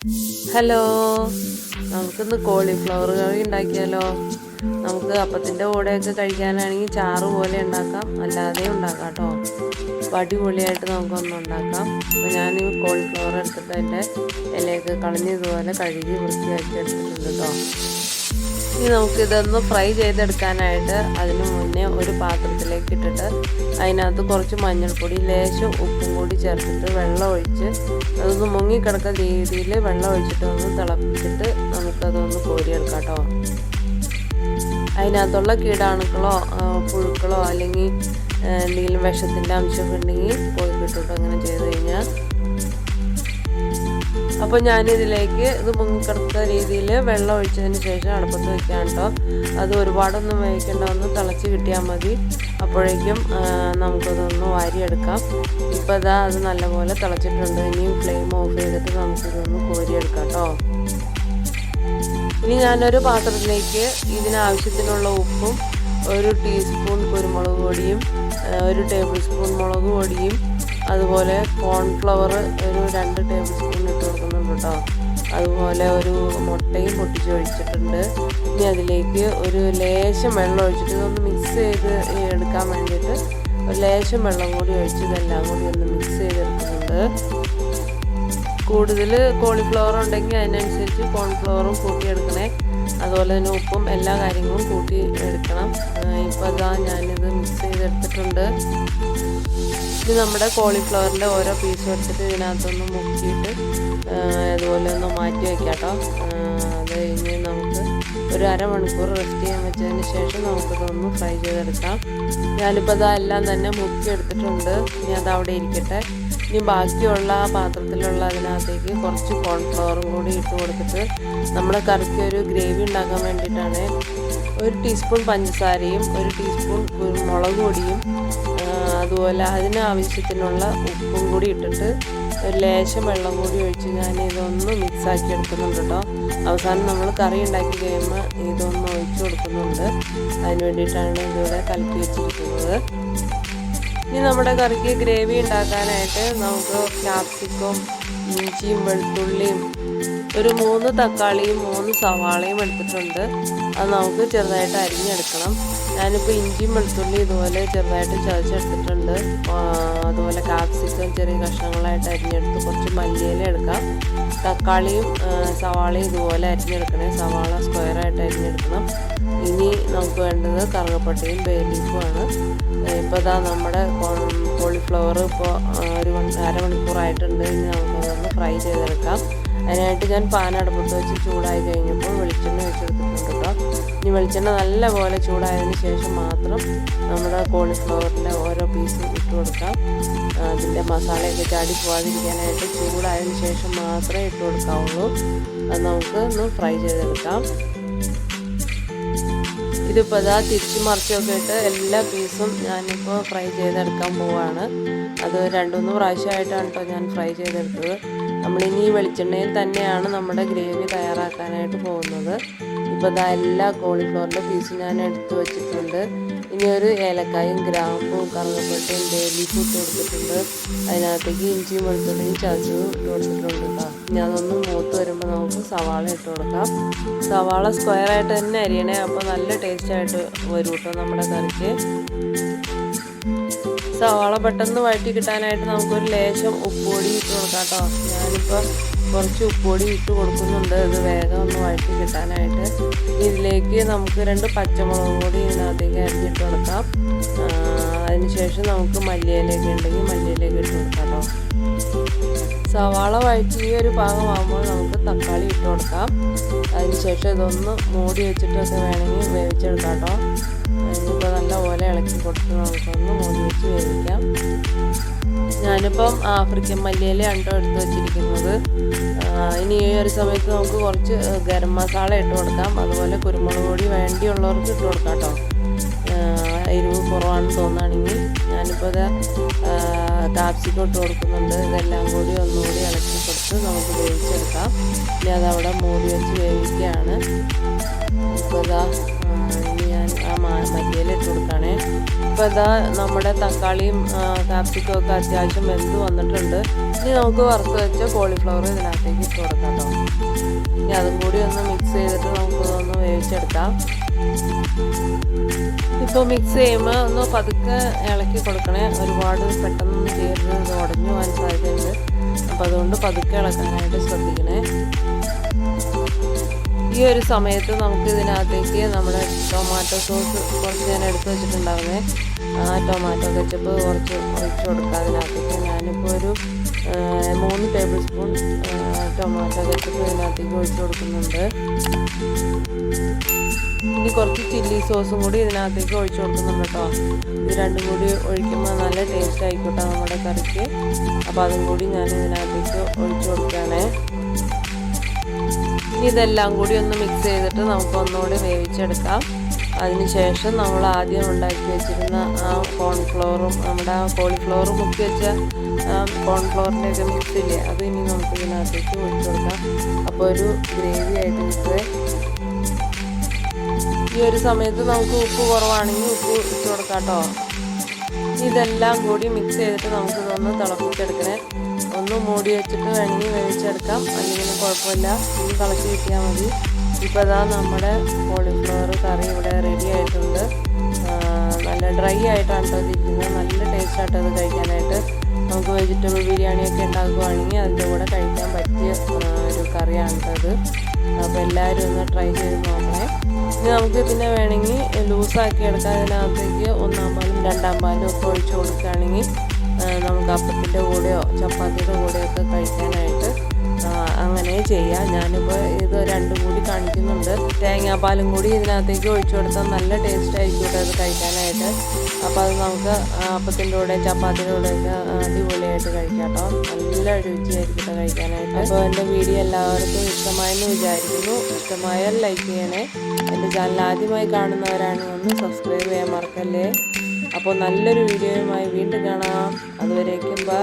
Hello, നമുക്കിന്ന് cauliflower കറി ഉണ്ടാക്കിയാലോ? നമുക്ക് അപ്പത്തിൻ്റെ കൂടെയൊക്കെ കഴിക്കാനാണെങ്കിൽ ചാറ് പോലെ ഉണ്ടാക്കാം, അല്ലാതെ ഉണ്ടാക്കാം കേട്ടോ. അപ്പോൾ അടിപൊളിയായിട്ട് നമുക്കൊന്ന് ഉണ്ടാക്കാം. അപ്പോൾ ഞാൻ ഈ കോളിഫ്ലവർ എടുത്തിട്ട് അതിൻ്റെ ഇലയൊക്കെ കളഞ്ഞ് ഇതുപോലെ കഴുകി വൃത്തിയാക്കി എടുത്തിട്ടുണ്ട് കേട്ടോ. ഇനി നമുക്കിതൊന്ന് ഫ്രൈ ചെയ്തെടുക്കാനായിട്ട് അതിന് മുന്നേ ഒരു പാത്രത്തിലേക്ക് ഇട്ടിട്ട് അതിനകത്ത് കുറച്ച് മഞ്ഞൾപ്പൊടി ലേശം ഉപ്പും കൂടി ചേർത്തിട്ട് വെള്ളം ഒഴിച്ച് അതൊന്ന് മുങ്ങിക്കിടക്കുന്ന രീതിയിൽ വെള്ളം ഒഴിച്ചിട്ട് ഒന്ന് തിളപ്പിച്ചിട്ട് നമുക്കതൊന്ന് കോരിയെടുക്കാം കേട്ടോ. അതിനകത്തുള്ള കീടാണുക്കളോ പുഴുക്കളോ അല്ലെങ്കിൽ എന്തെങ്കിലും വിഷത്തിൻ്റെ അംശമൊക്കെ ഉണ്ടെങ്കിൽ പോയി കിട്ടും അങ്ങനെ ചെയ്ത് കഴിഞ്ഞാൽ. അപ്പോൾ ഞാനിതിലേക്ക് ഇത് മുങ്ങിക്കിടക്കുന്ന രീതിയിൽ വെള്ളം ഒഴിച്ചതിന് ശേഷം അടുപ്പത്ത് വയ്ക്കാം കേട്ടോ. അത് ഒരുപാടൊന്നും വേവിക്കേണ്ട, ഒന്ന് തിളച്ച് കിട്ടിയാൽ മതി. അപ്പോഴേക്കും നമുക്കതൊന്ന് വാരിയെടുക്കാം. ഇപ്പോൾ ഇതാ അത് നല്ലപോലെ തിളച്ചിട്ടുണ്ട്. ഇനിയും ഫ്ലെയിം ഓഫ് ചെയ്തിട്ട് നമുക്കിതൊന്ന് കോരിയെടുക്കാം കേട്ടോ. ഇനി ഞാനൊരു പാത്രത്തിലേക്ക് ഇതിനാവശ്യത്തിനുള്ള ഉപ്പും 1 ടീസ്പൂൺ കുരുമുളക് പൊടിയും 1 ടേബിൾ സ്പൂൺ മുളക് പൊടിയും അതുപോലെ കോൺഫ്ലവർ ഒരു 2 ടേബിൾ സ്പൂൺ ഇട്ട് കൊടുക്കുന്നുണ്ട് കേട്ടോ. അതുപോലെ ഒരു മുട്ടയും പൊട്ടിച്ചൊഴിച്ചിട്ടുണ്ട്. ഇനി അതിലേക്ക് ഒരു ലേശം വെള്ളം ഒഴിച്ചിട്ട് ഇതൊന്ന് മിക്സ് ചെയ്ത് എടുക്കാൻ വേണ്ടിയിട്ട് ഒരു ലേശം വെള്ളം കൂടി ഒഴിച്ച് ഇതെല്ലാം കൂടി ഒന്ന് മിക്സ് ചെയ്തെടുക്കുന്നുണ്ട്. കൂടുതൽ കോളിഫ്ലവർ ഉണ്ടെങ്കിൽ അതിനനുസരിച്ച് കോൺഫ്ലവറും കൂട്ടിയെടുക്കണേ. അതുപോലെ തന്നെ ഉപ്പും എല്ലാ കാര്യങ്ങളും കൂട്ടി എടുക്കണം. ഇപ്പോൾ അതാ ഞാനിത് മിക്സ് ചെയ്തെടുത്തിട്ടുണ്ട്. ഇത് നമ്മുടെ കോളിഫ്ലവറിൻ്റെ ഓരോ പീസും എടുത്തിട്ട് ഇതിനകത്തൊന്ന് മുക്കിയിട്ട് അതുപോലെ ഒന്ന് മാറ്റി വയ്ക്കാം കേട്ടോ. അത് കഴിഞ്ഞ് നമുക്ക് ഒരു അരമണിക്കൂർ റെസ്റ്റ് ചെയ്യാൻ വെച്ചതിന് ശേഷം നമുക്കിതൊന്ന് ഫ്രൈ ചെയ്തെടുക്കാം. ഞാനിപ്പോൾ അതെല്ലാം തന്നെ മുക്കി എടുത്തിട്ടുണ്ട്. ഇനി അതവിടെ ഇരിക്കട്ടെ. ഇനി ബാക്കിയുള്ള പാത്രത്തിലുള്ള അതിനകത്തേക്ക് കുറച്ച് കോൺഫ്ലവറും കൂടി ഇട്ട് കൊടുത്തിട്ട് നമ്മുടെ കറിക്ക് ഒരു ഗ്രേവി ഉണ്ടാക്കാൻ വേണ്ടിയിട്ടാണ് 1 ടീസ്പൂൺ പഞ്ചസാരയും 1 ടീസ്പൂൺ മുളക് പൊടിയും അതുപോലെ അതിനാവശ്യത്തിനുള്ള ഉപ്പും കൂടി ഇട്ടിട്ട് ഒരു ലേശം വെള്ളം കൂടി ഒഴിച്ച് ഞാൻ ഇതൊന്ന് മിക്സാക്കി എടുക്കുന്നുണ്ട് കേട്ടോ. അവസാനം നമ്മൾ കറി ഉണ്ടാക്കി കഴിയുമ്പോൾ ഇതൊന്ന് ഒഴിച്ച് കൊടുക്കുന്നുണ്ട്. അതിന് വേണ്ടിയിട്ടാണ് ഇതിവിടെ കലക്കി വെച്ചിരിക്കുന്നത്. ഇനി നമ്മുടെ കറിക്ക് ഗ്രേവി ഉണ്ടാക്കാനായിട്ട് നമുക്ക് ക്യാപ്സിക്കം, ഇഞ്ചിയും വെളുത്തുള്ളിയും ഒരു 3 തക്കാളിയും 3 സവാളയും എടുത്തിട്ടുണ്ട്. അത് നമുക്ക് ചെറുതായിട്ട് അരിഞ്ഞെടുക്കണം. ഞാനിപ്പോൾ ഇഞ്ചിയും വെളുത്തുള്ളി ഇതുപോലെ ചെറുതായിട്ട് ചതച്ചെടുത്തിട്ടുണ്ട്. അതുപോലെ കാപ്സിക്കം ചെറിയ കഷ്ണങ്ങളായിട്ട് അരിഞ്ഞെടുത്ത് കുറച്ച് മല്ലിയില എടുക്കാം. തക്കാളിയും സവാളയും ഇതുപോലെ അരിഞ്ഞെടുക്കണേ. സവാള സ്ക്വയറായിട്ട് അരിഞ്ഞെടുക്കണം. ഇനി നമുക്ക് വേണ്ടത് കറുകപ്പട്ടയും ബേ ലീഫുമാണ്. ഇപ്പോൾ ഇതാ നമ്മുടെ കോളിഫ്ലവർ ഇപ്പോൾ ഒരു അരമണിക്കൂറായിട്ടുണ്ട്. ഇനി നമുക്കതൊന്ന് ഫ്രൈ ചെയ്തെടുക്കാം. അതിനായിട്ട് ഞാൻ പാൻ അടുപ്പത്ത് വെച്ച് ചൂടായി കഴിഞ്ഞപ്പോൾ വെളിച്ചെണ്ണ വെച്ചെടുത്തിട്ടുണ്ട് കേട്ടോ. ഇനി വെളിച്ചെണ്ണ നല്ലപോലെ ചൂടായതിന് ശേഷം മാത്രം നമ്മുടെ കോളിഫ്ലവറിൻ്റെ ഓരോ പീസും ഇട്ട് കൊടുക്കാം. അതിൻ്റെ മസാലയൊക്കെ ചാടി പോകാതിരിക്കാനായിട്ട് ചൂടായതിന് ശേഷം മാത്രമേ ഇട്ട് കൊടുക്കാവുള്ളൂ. അത് നമുക്ക് ഒന്ന് ഫ്രൈ ചെയ്തെടുക്കാം. ഇതിപ്പോൾ ഇതാ തിരിച്ച് മറിച്ചൊക്കെ ഇട്ട് എല്ലാ പീസും ഞാനിപ്പോൾ ഫ്രൈ ചെയ്തെടുക്കാൻ പോവുകയാണ്. അത് 2-3 പ്രാവശ്യമായിട്ടാണ് കേട്ടോ ഞാൻ ഫ്രൈ ചെയ്തെടുത്തത്. നമ്മളിനി ഈ വെളിച്ചെണ്ണയിൽ തന്നെയാണ് നമ്മുടെ ഗ്രേവി തയ്യാറാക്കാനായിട്ട് പോകുന്നത്. ഇപ്പോൾ ഇതാ എല്ലാ കോളിഫ്ലവറിൻ്റെ പീസും ഞാൻ എടുത്ത് വെച്ചിട്ടുണ്ട്. ഇനി ഒരു ഏലക്കായും ഗ്രാമ്പും കറുകപ്പട്ടയും ബേ ലീഫും ഇട്ട് കൊടുത്തിട്ടുണ്ട്. അതിനകത്തേക്ക് ഇഞ്ചിയും വെളുത്തുള്ളിയും ചതച്ചതും ഇട്ട് കൊടുത്തിട്ടുണ്ട് കേട്ടോ. ഇനി അതൊന്ന് മൂത്ത് വരുമ്പോൾ നമുക്ക് സവാള ഇട്ട് കൊടുക്കാം. സവാള സ്ക്വയറായിട്ട് തന്നെ അരിയണേ. അപ്പോൾ നല്ല ടേസ്റ്റായിട്ട് വരും കേട്ടോ നമ്മുടെ കറിക്ക്. സവാള പെട്ടെന്ന് വഴറ്റി കിട്ടാനായിട്ട് നമുക്കൊരു ലേശം ഉപ്പുപൊടി ഇട്ട് കൊടുക്കാം കേട്ടോ. ഞാനിപ്പോൾ കുറച്ച് ഉപ്പുപൊടി ഇട്ട് കൊടുക്കുന്നുണ്ട്. ഇത് വേഗം ഒന്ന് വഴറ്റി കിട്ടാനായിട്ട്. ഇതിലേക്ക് നമുക്ക് 2 പച്ചമുളകും കൂടി ഇതിനകത്തേക്ക് അരിഞ്ഞിട്ട് കൊടുക്കാം. അതിനുശേഷം നമുക്ക് മല്ലിയിലയൊക്കെ ഉണ്ടെങ്കിൽ മല്ലിയിലയൊക്കെ ഇട്ട് കൊടുക്കാം കേട്ടോ. സവാള വഴറ്റി ഒരു പാകമാകുമ്പോൾ നമുക്ക് തക്കാളി ഇട്ട് കൊടുക്കാം. അതിനുശേഷം ഇതൊന്ന് മൂടി വെച്ചിട്ടൊക്കെ വേണമെങ്കിൽ വേവിച്ചെടുക്കാം കേട്ടോ. ഇനിയിപ്പോൾ നല്ലപോലെ ഇളക്കി കൊടുത്ത് നമുക്കൊന്ന് മൂടി വെച്ച് വേവിക്കാം. ഞാനിപ്പം ആഫ്രിക്കൻ മല്ലിയിലയാണ് കേട്ടോ എടുത്ത് വെച്ചിരിക്കുന്നത്. ഇനി ഈ ഒരു സമയത്ത് നമുക്ക് കുറച്ച് ഗരം മസാല ഇട്ട് കൊടുക്കാം. അതുപോലെ കുരുമുളക് പൊടി വേണ്ടിയുള്ളവർക്ക് ഇട്ട് കൊടുക്കാം കേട്ടോ. എരിവ് കുറവാണെന്ന് തോന്നുകയാണെങ്കിൽ. ഞാനിപ്പോൾ ഇത് കാപ്സിക്കം ഇട്ട് കൊടുക്കുന്നുണ്ട്. ഇതെല്ലാം കൂടി ഒന്നുകൂടി ഇളക്കി കൊടുത്ത് നമുക്ക് വേവിച്ചെടുക്കാം. ഇനി അതവിടെ മൂടി വെച്ച് വേവിക്കുകയാണ്. ഇപ്പോൾ ഇതാ ഇനി ഞാൻ ഞാൻ മല്ലിയില ഇട്ട് കൊടുക്കുകയാണ്. ഇപ്പോൾ ഇതാ നമ്മുടെ തക്കാളിയും കാപ്സിക്കും ഒക്കെ അത്യാവശ്യം വെന്ത് വന്നിട്ടുണ്ട്. ഇനി നമുക്ക് വറുത്ത് വെച്ച കോളിഫ്ലവർ ഇതിനകത്തേക്ക് ഇട്ട് കൊടുക്കാം കേട്ടോ. ഇനി അതും കൂടി ഒന്ന് മിക്സ് ചെയ്തിട്ട് നമുക്കൊന്ന് വേവിച്ചെടുക്കാം. ഇപ്പോൾ മിക്സ് ചെയ്യുമ്പോൾ ഒന്ന് പതുക്കെ ഇളക്കി കൊടുക്കണേ. ഒരുപാട് പെട്ടെന്നൊന്നും ചെയ്യരുത്, ഇത് ഉടഞ്ഞു പോകാൻ സാധ്യതയുണ്ട്. അപ്പോൾ അതുകൊണ്ട് പതുക്കെ ഇളക്കാനായിട്ട് ശ്രദ്ധിക്കണേ. ഈ ഒരു സമയത്ത് നമുക്ക് ഇതിനകത്തേക്ക് നമ്മുടെ ടൊമാറ്റോ സോസ് കുറച്ച് ഞാൻ എടുത്ത് വെച്ചിട്ടുണ്ടാവുന്നേ, ആ ടൊമാറ്റോ കെച്ചപ്പ് കുറച്ച് ഒഴിച്ച് കൊടുക്കുക അതിനകത്തേക്ക്. ഞാനിപ്പോൾ ഒരു 3 ടേബിൾ സ്പൂൺ ടൊമാറ്റോ കെച്ചപ്പ് ഇതിനകത്തേക്ക് ഒഴിച്ച് കൊടുക്കുന്നുണ്ട്. ഇനി കുറച്ച് ചില്ലി സോസും കൂടി ഇതിനകത്തേക്ക് ഒഴിച്ച് കൊടുക്കുന്നുണ്ട് കേട്ടോ. ഇത് രണ്ടും കൂടി ഒഴിക്കുമ്പോൾ നല്ല ടേസ്റ്റ് ആയിക്കോട്ടെ നമ്മുടെ കറിക്ക്. അപ്പോൾ അതും കൂടി ഞാൻ ഇതിനകത്തേക്ക് ഒഴിച്ച് കൊടുക്കുകയാണേ. ഇനി ഇതെല്ലാം കൂടി ഒന്ന് മിക്സ് ചെയ്തിട്ട് നമുക്ക് ഒന്നുകൂടി വേവിച്ചെടുക്കാം. അതിനുശേഷം നമ്മൾ ആദ്യം ഉണ്ടാക്കി വെച്ചിരുന്ന ആ കോൺഫ്ലവറും നമ്മുടെ ആ കോളിഫ്ലവറും മുക്കി വെച്ച കോൺഫ്ലവറിൻ്റെയൊക്കെ മിക്സ് ഇല്ലേ, അത് ഇനി നമുക്ക് ഇതിനകത്തേക്ക് ഒഴിച്ചു കൊടുക്കാം. അപ്പോൾ ഒരു ഗ്രേവി ആയിട്ട് കിട്ടുക. ഈ ഒരു സമയത്ത് നമുക്ക് ഉപ്പ് കുറവാണെങ്കിൽ ഉപ്പ് ഇട്ട് കൊടുക്കാം കേട്ടോ. ഇതെല്ലാം കൂടി മിക്സ് ചെയ്തിട്ട് നമുക്ക് ഇതൊന്ന് തിളപ്പിച്ചെടുക്കണേ. ഒന്ന് മൂടി വെച്ചിട്ട് വേണമെങ്കിൽ വേവിച്ചെടുക്കാം, അല്ലെങ്കിൽ കുഴപ്പമില്ല, ഒന്ന് തിളച്ച് കിട്ടിയാൽ മതി. ഇപ്പോൾ ഇതാ നമ്മുടെ കോളിഫ്ലവർ കറി ഇവിടെ റെഡി ആയിട്ടുണ്ട്. നല്ല ഡ്രൈ ആയിട്ടാണ് കേട്ടോ ഇതിരിക്കുന്നത്. നല്ല ടേസ്റ്റ് ആയിട്ട് അത് കഴിക്കാനായിട്ട്. നമുക്ക് വെജിറ്റബിൾ ബിരിയാണിയൊക്കെ ഉണ്ടാക്കുകയാണെങ്കിൽ അതിൻ്റെ കൂടെ കഴിക്കാൻ പറ്റിയ ഒരു കറിയാണ് ഇത്. അപ്പോൾ എല്ലാവരും ഒന്ന് ട്രൈ ചെയ്ത് നോക്കണേ. ഇനി നമുക്ക് പിന്നെ വേണമെങ്കിൽ ലൂസാക്കി എടുക്കാൻ അതിനകത്തേക്ക് 1-ാം പാലും 2-ാം പാലും ഒക്കെ ഒഴിച്ച് കൊടുക്കുകയാണെങ്കിൽ നമുക്ക് അപ്പത്തിൻ്റെ കൂടെയോ ചപ്പാത്തിയുടെ കൂടെയൊക്കെ കഴിക്കാനായിട്ട് അങ്ങനെ ചെയ്യാം. ഞാനിപ്പോൾ ഇത് രണ്ടും കൂടി കാണിക്കുന്നുണ്ട്. തേങ്ങാപ്പാലും കൂടി ഇതിനകത്തേക്ക് ഒഴിച്ചു കൊടുത്താൽ നല്ല ടേസ്റ്റ് ആയിരിക്കും അത് കഴിക്കാനായിട്ട്. അപ്പോൾ അത് നമുക്ക് അപ്പത്തിൻ്റെ കൂടെ ചപ്പാത്തിയുടെ കൂടെയൊക്കെ അടിപൊളിയായിട്ട് കഴിക്കാം കേട്ടോ. നല്ല രുചിയായിരിക്കും കഴിക്കാനായിട്ട്. അപ്പോൾ എൻ്റെ വീഡിയോ എല്ലാവർക്കും ഇഷ്ടമായെന്ന് വിചാരിക്കുന്നു. ഇഷ്ടമായാൽ ലൈക്ക് ചെയ്യണേ. എൻ്റെ ചാനൽ ആദ്യമായി കാണുന്നവരാണെങ്കിൽ ഒന്ന് സബ്സ്ക്രൈബ് ചെയ്യാൻ മറക്കല്ലേ. അപ്പോൾ നല്ലൊരു വീഡിയോയുമായി വീണ്ടും കാണാം. അതുവരേക്കും ബൈ.